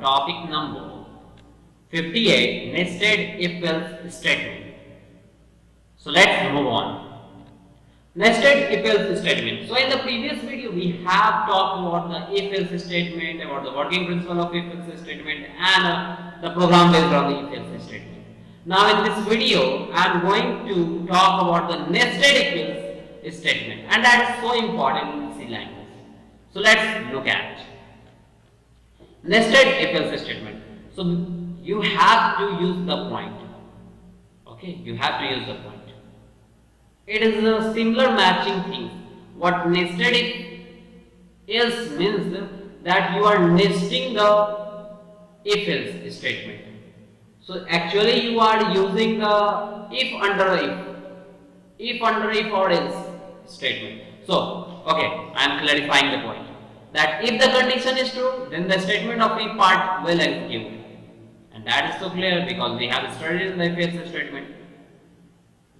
topic number 58, nested if-else statement. So let's move on. Nested if-else statement. So in the previous video we have talked about the if-else statement, about the working principle of if-else statement and the program based on the if-else statement. Now in this video I am going to talk about the nested if-else statement, and that is so important in C language. So let's look at nested if-else statement. So you have to use the point. Okay, you have to use the point. It is a similar matching thing. What nested if else means that you are nesting the if else statement. So actually you are using the if under if or else statement. So okay, I am clarifying the point that if the condition is true, then the statement of if part will execute, and that is so clear because we have studied in the if else statement.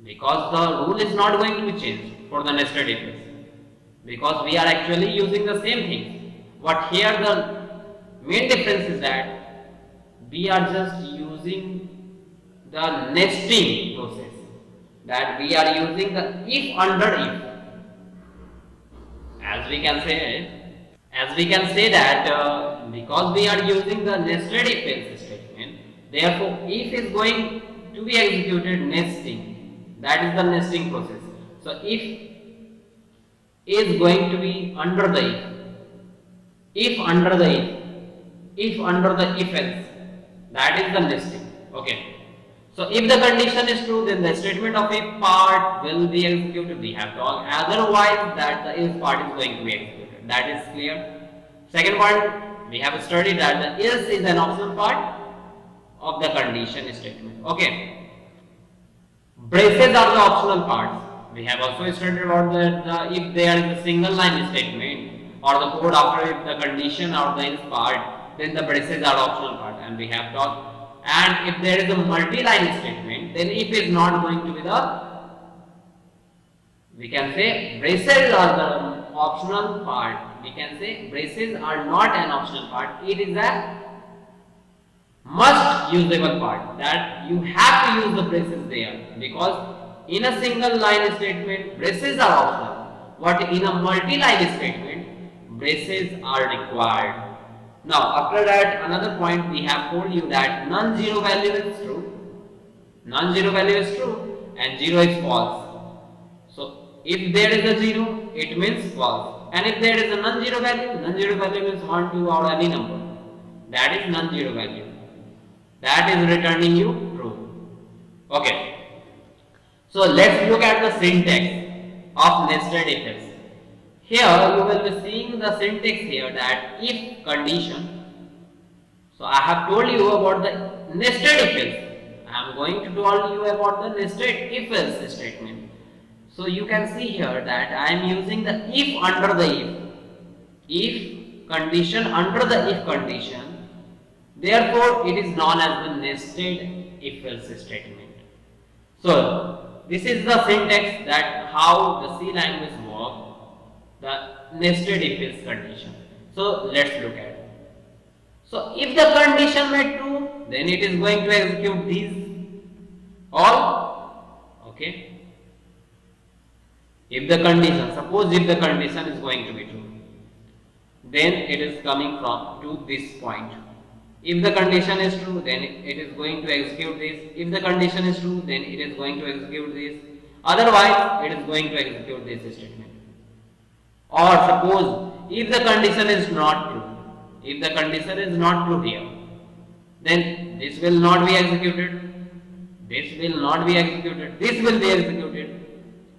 Because the rule is not going to be changed for the nested if else, because we are actually using the same thing. What here the main difference is that we are just using the nesting process, that we are using the if under if. As we can say that because we are using the nested if else statement, therefore if is going to be executed nesting. That is the nesting process. So if is going to be under the if under the if under the if else, that is the nesting. Okay. So if the condition is true, then the statement of if part will be executed. We have talked. Otherwise, that the if part is going to be executed. That is clear. Second part, we have studied that the else is an optional part of the condition statement. Okay. Braces are the optional parts. We have also studied about the if there is a single line statement or the code after if the condition or the else part, then the braces are optional part, and we have talked. And if there is a multi-line statement, then if is not going to be the, we can say braces are the optional part. We can say braces are not an optional part. It is a must usable part, that you have to use the braces there, because in a single line statement braces are optional, but in a multi-line statement braces are required. Now after that, another point we have told you that non-zero value is true, non-zero value is true and 0 is false. So if there is a 0, it means false, and if there is a non-zero value means 1, 2 or any number, that is non-zero value, that is returning you true. Okay. So let's look at the syntax of nested if else. Here you will be seeing the syntax here, that if condition. So I have told you about the nested if else. I am going to tell you about the nested if else statement. So you can see here that I am using the if under the if condition under the if condition. Therefore, it is known as the nested if-else statement. So, this is the syntax that how the C language works, the nested if-else condition. So, let's look at it. So, if the condition met true, then it is going to execute these all. Okay. If the condition, suppose if the condition is going to be true, then it is coming from to this point. If the condition is true, then it is going to execute this. If the condition is true, then it is going to execute this. Otherwise, it is going to execute this statement. Or suppose if the condition is not true, if the condition is not true here, then this will not be executed. This will not be executed. This will be executed.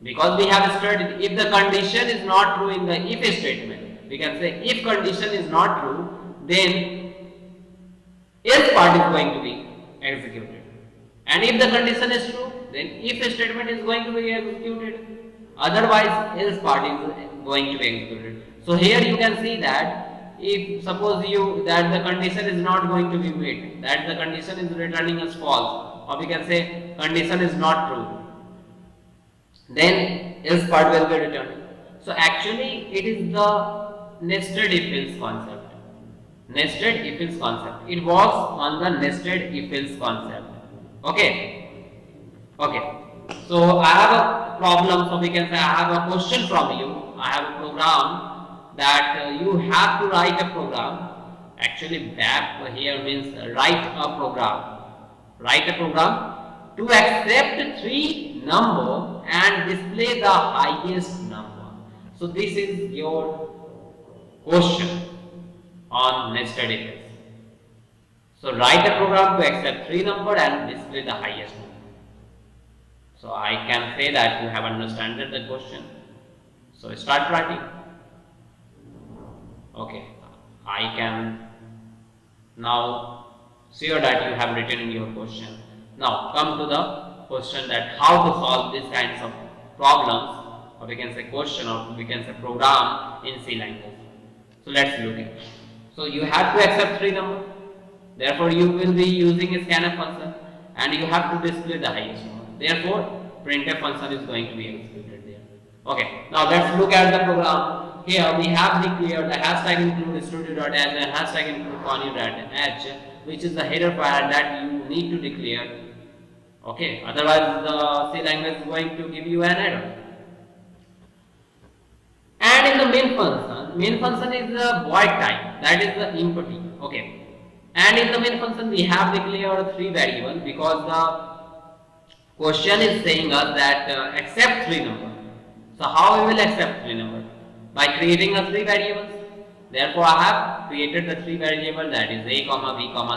Because we have studied, if the condition is not true in the if statement, we can say if condition is not true, then else part is going to be executed, and if the condition is true, then if statement is going to be executed, otherwise else part is going to be executed. So here you can see that if suppose you that the condition is not going to be met, that the condition is returning as false, or we can say condition is not true, then else part will be returned. So actually it is the nested if else concept. Nested if else concept. It works on the nested if else concept. Okay. Okay. So I have a problem. So we can say I have a question from you. I have a program that you have to write a program. Actually, back here means write a program. Write a program to accept three number and display the highest number. So this is your question on nested if else. So write a program to accept three number and display the highest number. So I can say that you have understood the question. So start writing. Okay, I can now sure that you have written in your question. Now come to the question that how to solve these kinds of problems, or we can say question, or we can say program in C language. So let's look at it. So you have to accept three numbers. Therefore, you will be using a scanf function, and you have to display the highest number. Therefore, printf function is going to be executed there. Okay. Now let's look at the program. Here we have declared the hashtag include studio.h and hashtag include conny.h, which is the header file that you need to declare. Okay. Otherwise, the C language is going to give you an error. And in the main function is the void type, that is the empty. Okay. And in the main function we have declared three variables because the question is saying us that accept three numbers. So how we will accept three numbers? By creating a three variables. Therefore I have created the three variables, that is a, b,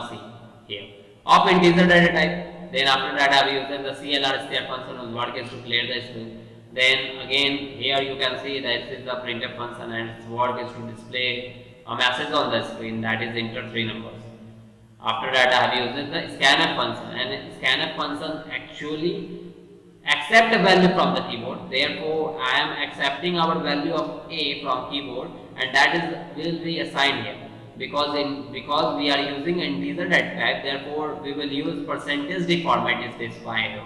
c here of integer data type. Then after that I have used the clr step function on word case to clear the screen. Then again here you can see that this is the printf function and its work is to display a message on the screen, that is enter three numbers. After that I have used the scanf function, and scanf function actually accept a value from the keyboard. Therefore I am accepting our value of a from keyboard, and that is will be assigned here because we are using integer data type. Therefore we will use %d format is specified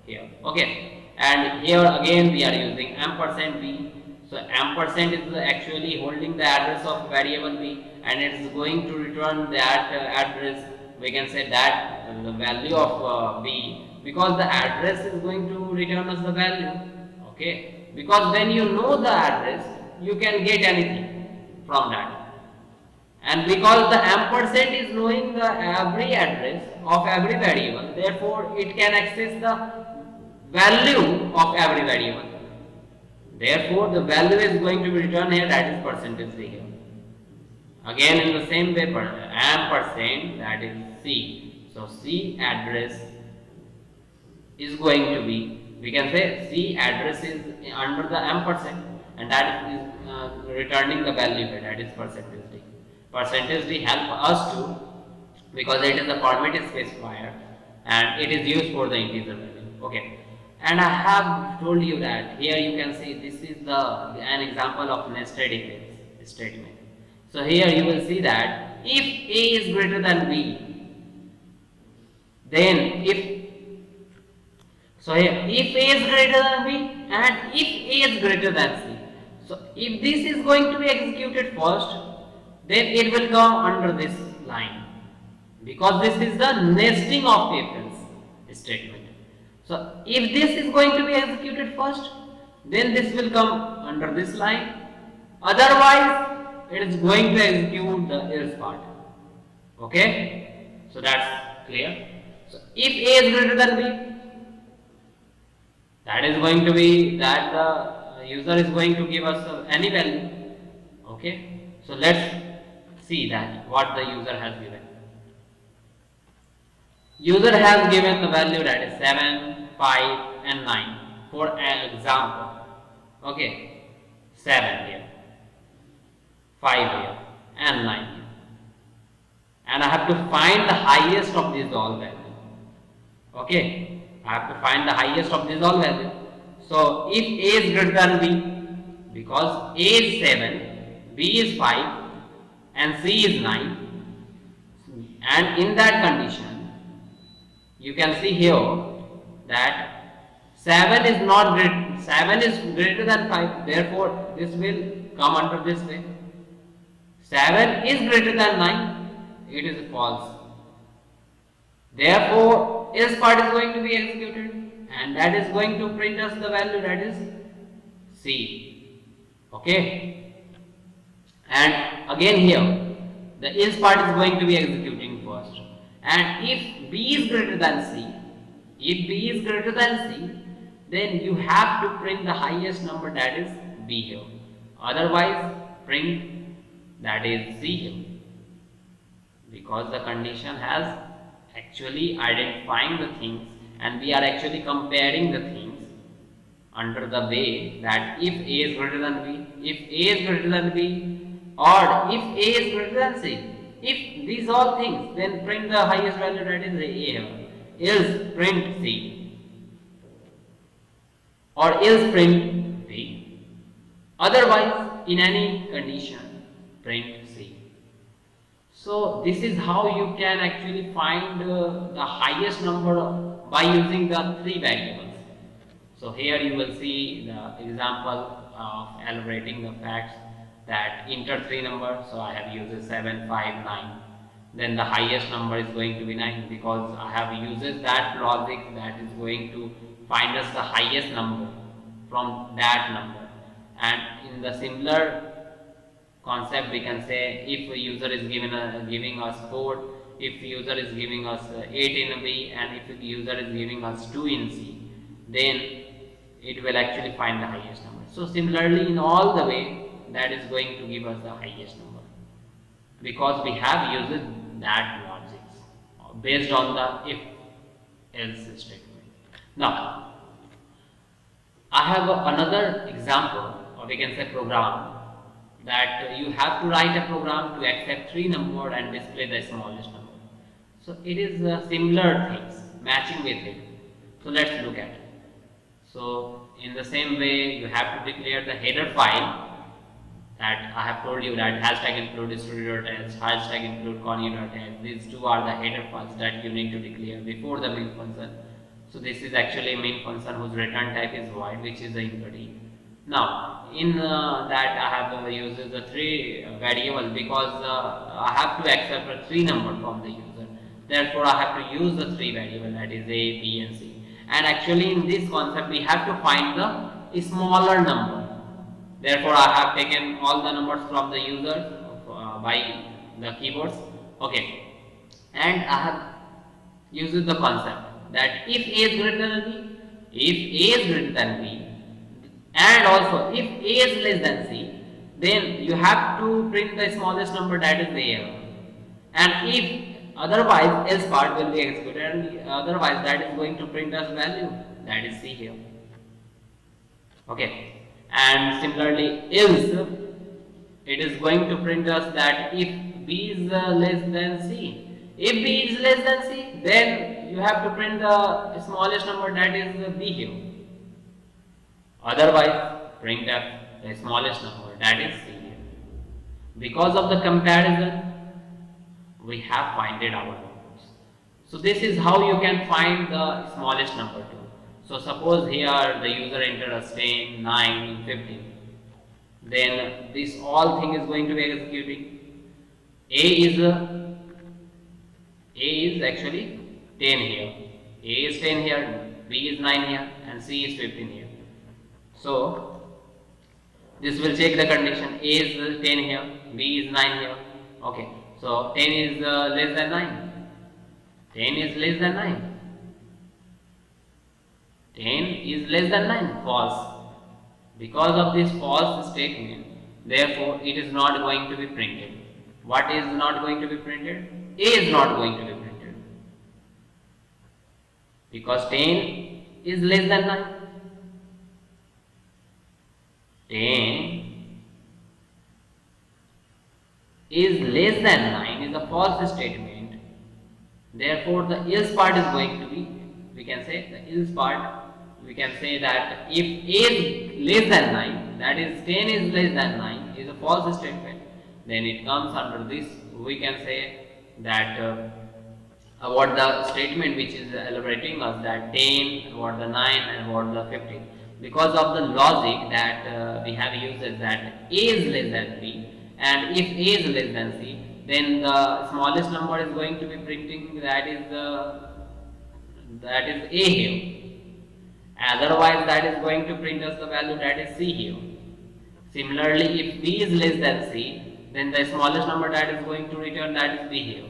here. Okay. And here again we are using %b. So ampersand is actually holding the address of variable b, and it is going to return that address. We can say that the value of b, because the address is going to return us the value. Okay, because when you know the address, you can get anything from that. And because the ampersand is knowing the every address of every variable, therefore it can access the value of every variable. Therefore, the value is going to be returned here, that is %d here. Again, in the same way, ampersand, that is C. So, C address is going to be, we can say C address is under the ampersand, and that is returning the value here, that is %d. %d help us to, because it is a format specifier and it is used for the integer value. Okay. And I have told you that here you can see this is an example of nested if else statement. So here you will see that if A is greater than B, then if A is greater than B and if A is greater than C. So if this is going to be executed first, then it will come under this line, because this is the nesting of if else statement. So if this is going to be executed first, then this will come under this line. Otherwise, it is going to execute the else part. Okay? So that's clear. So if A is greater than B, that is going to be that the user is going to give us any value. Okay? So let's see that what the user has given. User has given the value that is 7, 5 and 9 for an example. Okay, 7 here, 5 here and 9 here. And I have to find the highest of these all values. Okay, I have to find the highest of these all values. So if A is greater than B, because A is 7, B is 5 and C is 9, and in that condition, you can see here that 7 is greater than 5, therefore this will come under this way. 7 is greater than 9, it is false. Therefore, else part is going to be executed and that is going to print us the value, that is C. Okay. And again here, the else part is going to be executing first. And if B is greater than C, then you have to print the highest number, that is B here. Otherwise, print that is C here. Because the condition has actually identifying the things and we are actually comparing the things under the way that if A is greater than B, if A is greater than B, or if A is greater than C. If these all things, then print the highest value, that is A here. Else print C. Or else print B. Otherwise, in any condition, print C. So this is how you can actually find the highest number by using the three variables. So here you will see the example of elaborating the facts that enter three numbers. So I have used 7, 5, 9. Then the highest number is going to be 9 because I have used that logic that is going to find us the highest number from that number. And in the similar concept, we can say if a user is giving us 4, if user is giving us 8 in B, and if the user is giving us 2 in C, then it will actually find the highest number. So similarly, in all the way, that is going to give us the highest number because we have used that logic based on the if else statement. Now, I have another example, or we can say program, that you have to write a program to accept three numbers and display the smallest number. So it is similar things matching with it. So let's look at it. So in the same way, you have to declare the header file that I have told you that hashtag include studio.h, hashtag include conny.h. These two are the header files that you need to declare before the main function. So this is actually a main function whose return type is void, which is the empty. Now in that I have used the three variable because I have to accept a three number from the user. Therefore I have to use the three variable, that is A, B and C. And actually in this concept we have to find the smaller number. Therefore I have taken all the numbers from the user by the keyboards. Okay. And I have used the concept that if A is greater than B, if A is greater than B, and also if A is less than C, then you have to print the smallest number, that is A. And if otherwise, else part will be executed, and otherwise that is going to print us value, that is C here. Okay. And similarly, else it is going to print us that if B is less than C. If B is less than C, then you have to print the smallest number, that is B here. Otherwise, print the smallest number, that is C here. Because of the comparison, we have finded our numbers. So this is how you can find the smallest number too. So suppose here the user entered 10, 9, 15. Then this all thing is going to be executing. A is actually 10 here. A is 10 here, B is 9 here, and C is 15 here. So this will check the condition. A is 10 here, B is 9 here. Okay. So 10 is less than 9. 10 is less than 9. 10 is less than 9. False. Because of this false statement, therefore it is not going to be printed. What is not going to be printed? A is not going to be printed. Because 10 is less than 9. 10 is less than 9 is a false statement. Therefore the else part is going to be, we can say the else part, we can say that if A is less than 9, that is 10 is less than 9 is a false statement, then it comes under this, we can say that about the statement which is elaborating us that 10, about the 9 and about the 15. Because of the logic that we have used is that A is less than B and if A is less than C, then the smallest number is going to be printing that is A here. Otherwise, that is going to print us the value that is C here. Similarly, if B is less than C, then the smallest number that is going to return that is B here.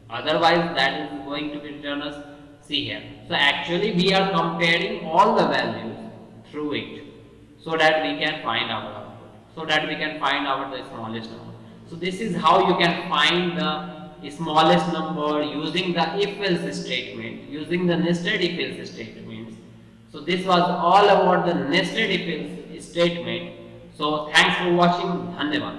Otherwise, that is going to return us C here. So actually, we are comparing all the values through it, so that we can find our output, so that we can find out the smallest number. So this is how you can find the smallest number using the if-else statement, using the nested if-else statements. So this was all about the nested if-else statement. So thanks for watching. Dhanyavad.